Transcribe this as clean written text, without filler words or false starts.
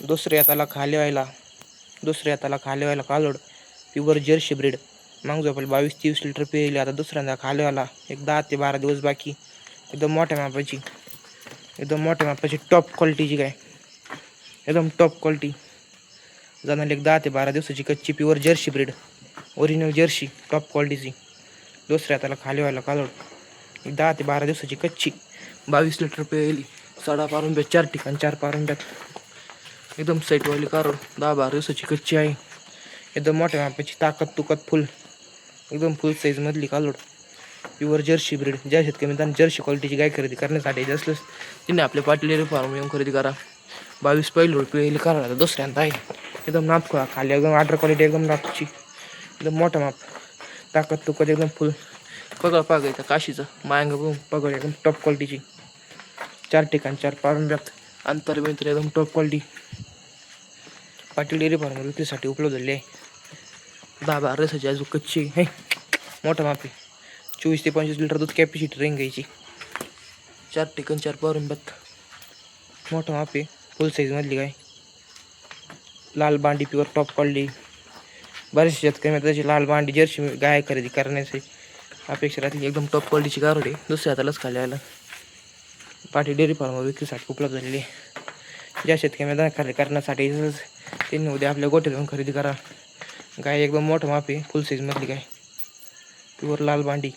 दुसऱ्या हाताला खाली व्हायला कालोड प्युअर जर्सी ब्रीड. मग झोपेल 22-23 लिटर पिळली. आता दुसऱ्यांदा खाली व्हायला एक 10 ते 12 दिवस बाकी. एकदम मोठ्या मापाची टॉप क्वालिटीची काय, एकदम टॉप क्वालिटी. जाणार एक 10 ते 12 दिवसाची कच्ची pure Jersey breed, original Jersey top क्वालिटीची. दुसऱ्या हाताला खाली व्हायला कालोड एक 10 ते 12 दिवसाची कच्ची 22 लिटर पिळली. सडा पारुंब्यात 4 ठिकाण 4 पारुंब्यात एकदम साईटवाली कारोड 10-12 दिवसाची कच्ची आहे. एकदम मोठ्या मापाची ताकद तुकत फुल, एकदम फुल साईज मधली कालोड प्युअर जर्सी ब्रीड. ज्या शेतकरी मित्रांनो जर्सी क्वालिटीची गाय खरेदी करण्यासाठी असल्यास तिने आपल्या पाटील डेअरी फार्म येऊन खरेदी करा. 22 पहिली पिळली करा. आता दुसऱ्यांदा आहे एकदम नाथखोळा खाली, एकदम ऑर्डर क्वालिटी एकदम नाथची, एकदम मोठा माप, ताकद तुकत एकदम फुल. पगड पागायचा काशीचा मायंग बघून पगड एकदम टॉप क्वालिटीची. 4 ठिकाण 4 पारुंब्यात अंतर मित्र एकदम top quality. Patil dairy farm विक्रीसाठी उपलब्ध झाले आहे. 10-12 दिवसाची अजून कच्ची आहे. मोठा मापी 24 ते 25 लिटर दूध कॅपॅसिटी रेंग घ्यायची. 4 ठिकाण 4 पारुंब्यात मोठा मापी फुल साईज मधली गाय. लाल बांडी प्युअर टॉप क्वालिटी. बरेचसे शेतकरी त्याची लाल बांडी जर्सी गाय खरेदी करण्याची अपेक्षा राहतील. एकदम टॉप क्वालिटीची गारोड आहे. दुसऱ्या हातालाच खाली आलं. पाटील डेअरी फार्म विक्रीसाठी उपलब्ध झालेली आहे. ज्या शेतकऱ्यांना खरेदी करण्यासाठी त्यांनी उद्या आपल्या गोठ्यात जाऊन खरेदी करा. गाय एकदम मोठं माप आहे, फुल साईज मधली गाय, प्युअर लाल बांडी.